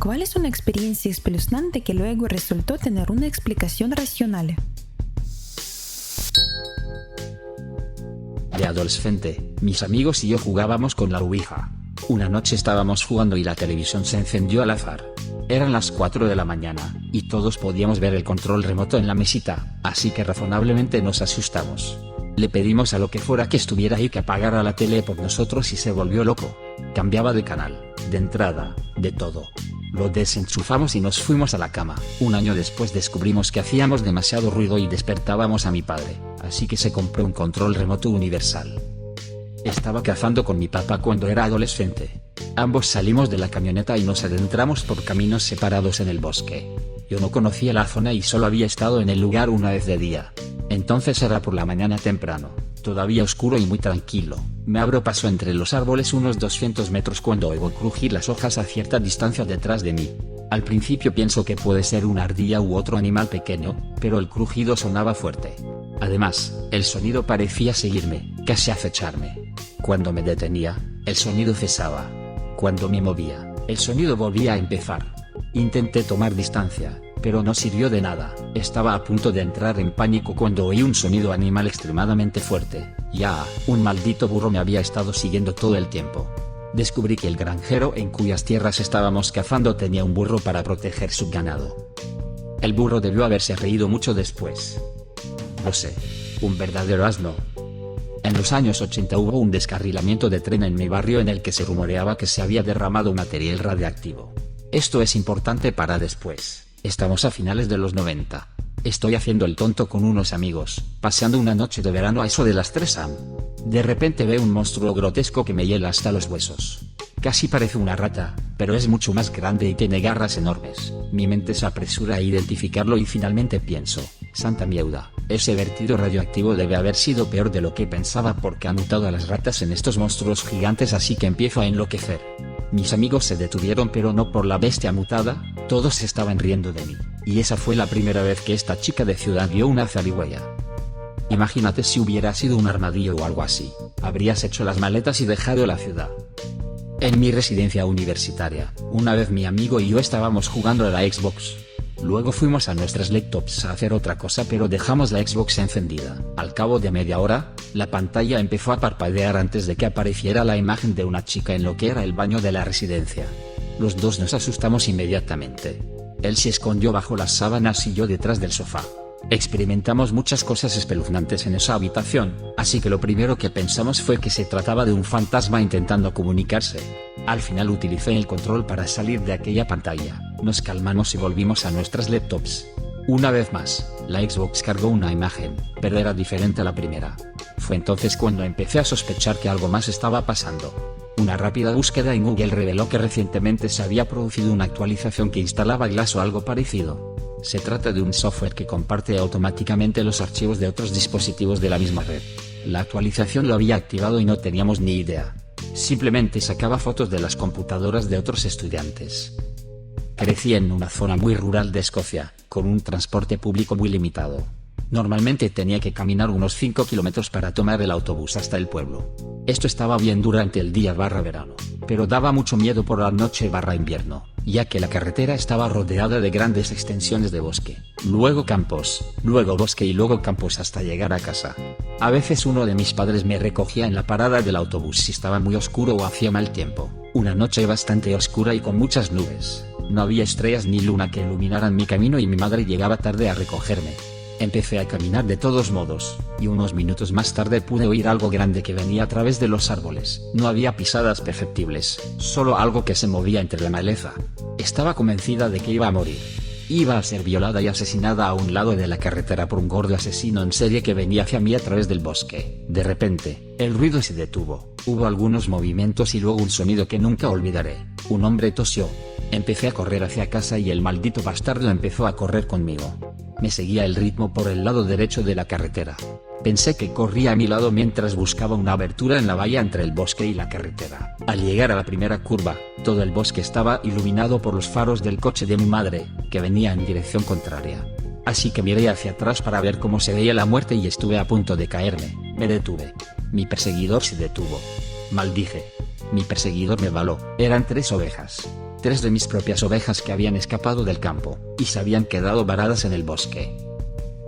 ¿Cuál es una experiencia espeluznante que luego resultó tener una explicación racional? De adolescente, mis amigos y yo jugábamos con la Ouija. Una noche estábamos jugando y la televisión se encendió al azar. Eran las 4 de la mañana, y todos podíamos ver el control remoto en la mesita, así que razonablemente nos asustamos. Le pedimos a lo que fuera que estuviera ahí que apagara la tele por nosotros y se volvió loco. Cambiaba de canal, de entrada, de todo. Lo desenchufamos y nos fuimos a la cama. Un año después descubrimos que hacíamos demasiado ruido y despertábamos a mi padre, así que se compró un control remoto universal. Estaba cazando con mi papá cuando era adolescente. Ambos salimos de la camioneta y nos adentramos por caminos separados en el bosque. Yo no conocía la zona y solo había estado en el lugar una vez de día. Entonces era por la mañana temprano, todavía oscuro y muy tranquilo. Me abro paso entre los árboles unos 200 metros cuando oigo crujir las hojas a cierta distancia detrás de mí. Al principio pienso que puede ser una ardilla u otro animal pequeño, pero el crujido sonaba fuerte. Además, el sonido parecía seguirme, casi acecharme. Cuando me detenía, el sonido cesaba. Cuando me movía, el sonido volvía a empezar. Intenté tomar distancia, pero no sirvió de nada. Estaba a punto de entrar en pánico cuando oí un sonido animal extremadamente fuerte. Un maldito burro me había estado siguiendo todo el tiempo. Descubrí que el granjero en cuyas tierras estábamos cazando tenía un burro para proteger su ganado. El burro debió haberse reído mucho después. Lo sé, un verdadero asno. En los años 80 hubo un descarrilamiento de tren en mi barrio en el que se rumoreaba que se había derramado material radiactivo. Esto es importante para después. Estamos a finales de los 90. Estoy haciendo el tonto con unos amigos, paseando una noche de verano a eso de las 3 am. De repente veo un monstruo grotesco que me hiela hasta los huesos. Casi parece una rata, pero es mucho más grande y tiene garras enormes. Mi mente se apresura a identificarlo y finalmente pienso, santa mierda, ese vertido radioactivo debe haber sido peor de lo que pensaba porque han mutado a las ratas en estos monstruos gigantes, así que empiezo a enloquecer. Mis amigos se detuvieron, pero no por la bestia mutada, todos estaban riendo de mí, y esa fue la primera vez que esta chica de ciudad vio una zarigüeya. Imagínate si hubiera sido un armadillo o algo así, habrías hecho las maletas y dejado la ciudad. En mi residencia universitaria, una vez mi amigo y yo estábamos jugando a la Xbox. Luego fuimos a nuestras laptops a hacer otra cosa, pero dejamos la Xbox encendida. Al cabo de media hora, la pantalla empezó a parpadear antes de que apareciera la imagen de una chica en lo que era el baño de la residencia. Los dos nos asustamos inmediatamente. Él se escondió bajo las sábanas y yo detrás del sofá. Experimentamos muchas cosas espeluznantes en esa habitación, así que lo primero que pensamos fue que se trataba de un fantasma intentando comunicarse. Al final utilicé el control para salir de aquella pantalla, nos calmamos y volvimos a nuestras laptops. Una vez más, la Xbox cargó una imagen, pero era diferente a la primera. Fue entonces cuando empecé a sospechar que algo más estaba pasando. Una rápida búsqueda en Google reveló que recientemente se había producido una actualización que instalaba Glass o algo parecido. Se trata de un software que comparte automáticamente los archivos de otros dispositivos de la misma red. La actualización lo había activado y no teníamos ni idea. Simplemente sacaba fotos de las computadoras de otros estudiantes. Crecí en una zona muy rural de Escocia, con un transporte público muy limitado. Normalmente tenía que caminar unos 5 kilómetros para tomar el autobús hasta el pueblo. Esto estaba bien durante el día/verano, pero daba mucho miedo por la noche/invierno, ya que la carretera estaba rodeada de grandes extensiones de bosque, luego campos, luego bosque y luego campos hasta llegar a casa. A veces uno de mis padres me recogía en la parada del autobús si estaba muy oscuro o hacía mal tiempo. Una noche bastante oscura y con muchas nubes. No había estrellas ni luna que iluminaran mi camino y mi madre llegaba tarde a recogerme. Empecé a caminar de todos modos, y unos minutos más tarde pude oír algo grande que venía a través de los árboles. No había pisadas perceptibles, solo algo que se movía entre la maleza. Estaba convencida de que iba a morir. Iba a ser violada y asesinada a un lado de la carretera por un gordo asesino en serie que venía hacia mí a través del bosque. De repente, el ruido se detuvo. Hubo algunos movimientos y luego un sonido que nunca olvidaré. Un hombre tosió. Empecé a correr hacia casa y el maldito bastardo empezó a correr conmigo. Me seguía el ritmo por el lado derecho de la carretera. Pensé que corría a mi lado mientras buscaba una abertura en la valla entre el bosque y la carretera. Al llegar a la primera curva, todo el bosque estaba iluminado por los faros del coche de mi madre, que venía en dirección contraria. Así que miré hacia atrás para ver cómo se veía la muerte y estuve a punto de caerme. Me detuve. Mi perseguidor se detuvo. Maldije. Mi perseguidor me baló. Eran 3 ovejas. 3 de mis propias ovejas que habían escapado del campo, y se habían quedado varadas en el bosque.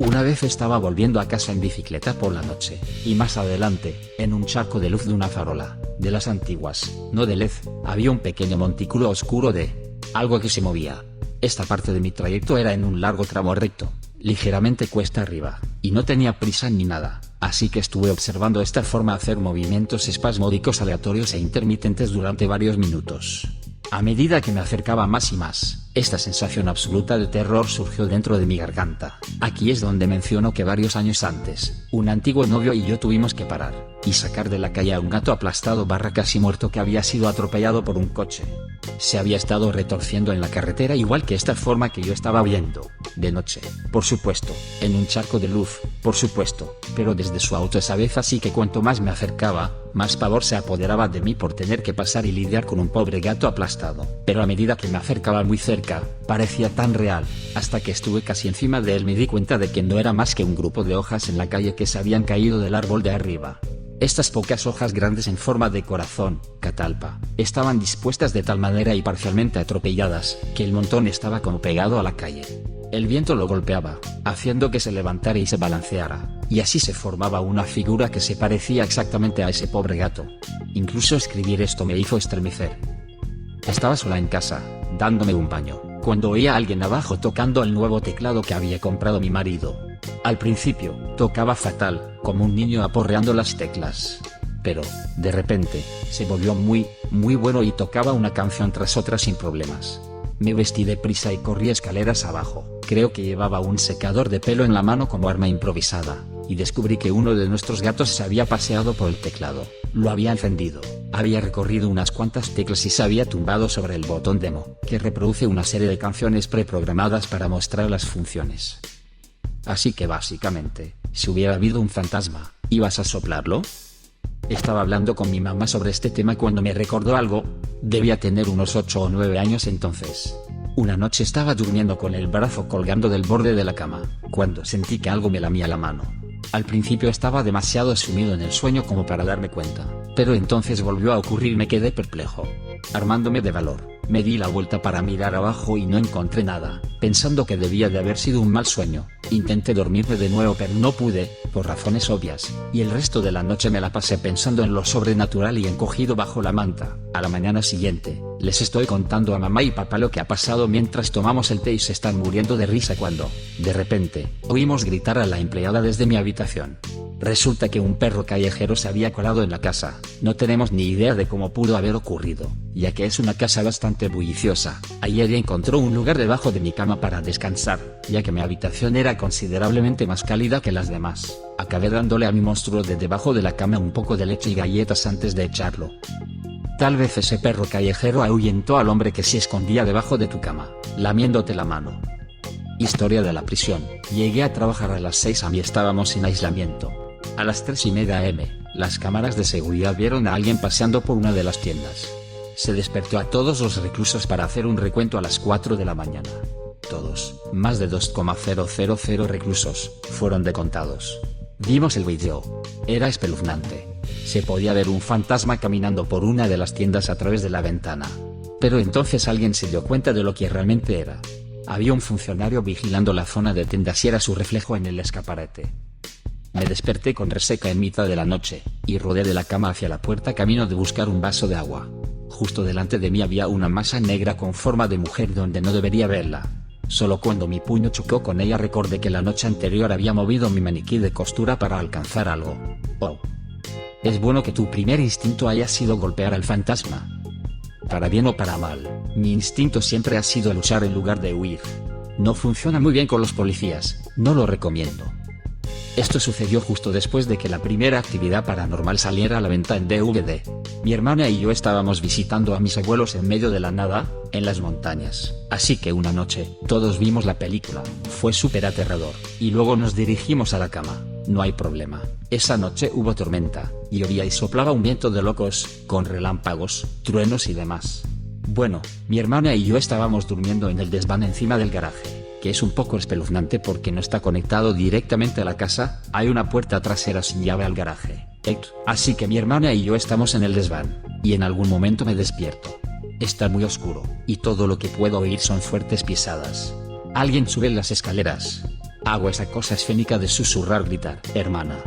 Una vez estaba volviendo a casa en bicicleta por la noche, y más adelante, en un charco de luz de una farola, de las antiguas, no de LED, había un pequeño montículo oscuro de algo que se movía. Esta parte de mi trayecto era en un largo tramo recto, ligeramente cuesta arriba, y no tenía prisa ni nada, así que estuve observando esta forma hacer movimientos espasmódicos aleatorios e intermitentes durante varios minutos. A medida que me acercaba más y más, esta sensación absoluta de terror surgió dentro de mi garganta. Aquí es donde menciono que varios años antes, un antiguo novio y yo tuvimos que parar y sacar de la calle a un gato aplastado casi muerto que había sido atropellado por un coche. Se había estado retorciendo en la carretera igual que esta forma que yo estaba viendo, de noche, por supuesto, en un charco de luz, por supuesto, pero desde su auto esa vez, así que cuanto más me acercaba, más pavor se apoderaba de mí por tener que pasar y lidiar con un pobre gato aplastado. Pero a medida que me acercaba muy cerca, parecía tan real, hasta que estuve casi encima de él me di cuenta de que no era más que un grupo de hojas en la calle que se habían caído del árbol de arriba. Estas pocas hojas grandes en forma de corazón, catalpa, estaban dispuestas de tal manera y parcialmente atropelladas, que el montón estaba como pegado a la calle. El viento lo golpeaba, haciendo que se levantara y se balanceara, y así se formaba una figura que se parecía exactamente a ese pobre gato. Incluso escribir esto me hizo estremecer. Estaba sola en casa, dándome un baño, cuando oía a alguien abajo tocando el nuevo teclado que había comprado mi marido. Al principio, tocaba fatal, como un niño aporreando las teclas. Pero, de repente, se volvió muy bueno y tocaba una canción tras otra sin problemas. Me vestí deprisa y corrí escaleras abajo. Creo que llevaba un secador de pelo en la mano como arma improvisada, y descubrí que uno de nuestros gatos se había paseado por el teclado. Lo había encendido, había recorrido unas cuantas teclas y se había tumbado sobre el botón demo, que reproduce una serie de canciones preprogramadas para mostrar las funciones. Así que básicamente, si hubiera habido un fantasma, ¿ibas a soplarlo? Estaba hablando con mi mamá sobre este tema cuando me recordó algo. Debía tener unos 8 o 9 años entonces. Una noche estaba durmiendo con el brazo colgando del borde de la cama, cuando sentí que algo me lamía la mano. Al principio estaba demasiado sumido en el sueño como para darme cuenta, pero entonces volvió a ocurrir y me quedé perplejo. Armándome de valor, me di la vuelta para mirar abajo y no encontré nada, pensando que debía de haber sido un mal sueño. Intenté dormirme de nuevo pero no pude, por razones obvias, y el resto de la noche me la pasé pensando en lo sobrenatural y encogido bajo la manta. A la mañana siguiente, les estoy contando a mamá y papá lo que ha pasado mientras tomamos el té y se están muriendo de risa cuando, de repente, oímos gritar a la empleada desde mi habitación. Resulta que un perro callejero se había colado en la casa. No tenemos ni idea de cómo pudo haber ocurrido, ya que es una casa bastante bulliciosa. Ayer encontró un lugar debajo de mi cama para descansar, ya que mi habitación era considerablemente más cálida que las demás. Acabé dándole a mi monstruo de debajo de la cama un poco de leche y galletas antes de echarlo. Tal vez ese perro callejero ahuyentó al hombre que se escondía debajo de tu cama, lamiéndote la mano. Historia de la prisión. Llegué a trabajar a las 6 am y estábamos en aislamiento. A las 3:30 am, las cámaras de seguridad vieron a alguien paseando por una de las tiendas. Se despertó a todos los reclusos para hacer un recuento a las 4 de la mañana. Todos, más de 2,000 reclusos, fueron decontados. Vimos el vídeo. Era espeluznante. Se podía ver un fantasma caminando por una de las tiendas a través de la ventana. Pero entonces alguien se dio cuenta de lo que realmente era. Había un funcionario vigilando la zona de tiendas y era su reflejo en el escaparate. Me desperté con resaca en mitad de la noche, y rodé de la cama hacia la puerta camino de buscar un vaso de agua. Justo delante de mí había una masa negra con forma de mujer donde no debería verla. Solo cuando mi puño chocó con ella recordé que la noche anterior había movido mi maniquí de costura para alcanzar algo. Oh. Es bueno que tu primer instinto haya sido golpear al fantasma. Para bien o para mal, mi instinto siempre ha sido luchar en lugar de huir. No funciona muy bien con los policías, no lo recomiendo. Esto sucedió justo después de que la primera actividad paranormal saliera a la venta en DVD. Mi hermana y yo estábamos visitando a mis abuelos en medio de la nada, en las montañas. Así que una noche, todos vimos la película. Fue súper aterrador. Y luego nos dirigimos a la cama. No hay problema. Esa noche hubo tormenta, llovía y soplaba un viento de locos, con relámpagos, truenos y demás. Bueno, mi hermana y yo estábamos durmiendo en el desván encima del garaje, que es un poco espeluznante porque no está conectado directamente a la casa, hay una puerta trasera sin llave al garaje. Así que mi hermana y yo estamos en el desván, y en algún momento me despierto. Está muy oscuro, y todo lo que puedo oír son fuertes pisadas. Alguien sube las escaleras. Hago esa cosa escénica de susurrar, gritar, hermana.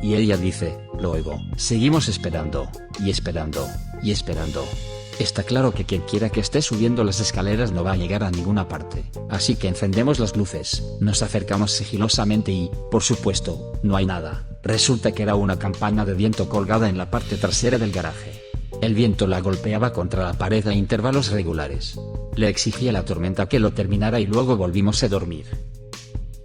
Y ella dice, lo oigo. Seguimos esperando, y esperando, y esperando. Está claro que quien quiera que esté subiendo las escaleras no va a llegar a ninguna parte, así que encendemos las luces, nos acercamos sigilosamente y, por supuesto, no hay nada. Resulta que era una campana de viento colgada en la parte trasera del garaje. El viento la golpeaba contra la pared a intervalos regulares. Le exigí a la tormenta que lo terminara y luego volvimos a dormir.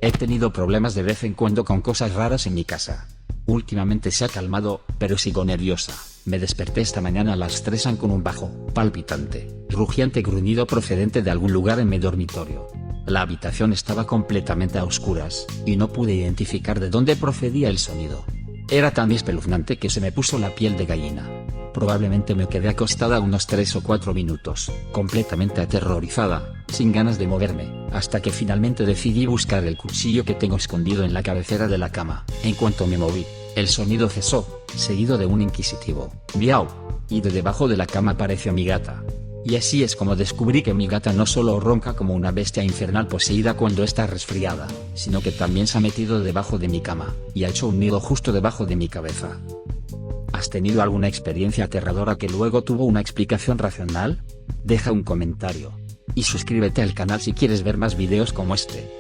He tenido problemas de vez en cuando con cosas raras en mi casa. Últimamente se ha calmado, pero sigo nerviosa. Me desperté esta mañana a las 3 con un bajo, palpitante, rugiente gruñido procedente de algún lugar en mi dormitorio. La habitación estaba completamente a oscuras, y no pude identificar de dónde procedía el sonido. Era tan espeluznante que se me puso la piel de gallina. Probablemente me quedé acostada unos 3 o 4 minutos, completamente aterrorizada, sin ganas de moverme, hasta que finalmente decidí buscar el cuchillo que tengo escondido en la cabecera de la cama. En cuanto me moví, el sonido cesó, seguido de un inquisitivo miau, y de debajo de la cama apareció mi gata. Y así es como descubrí que mi gata no solo ronca como una bestia infernal poseída cuando está resfriada, sino que también se ha metido debajo de mi cama, y ha hecho un nido justo debajo de mi cabeza. ¿Has tenido alguna experiencia aterradora que luego tuvo una explicación racional? Deja un comentario. Y suscríbete al canal si quieres ver más videos como este.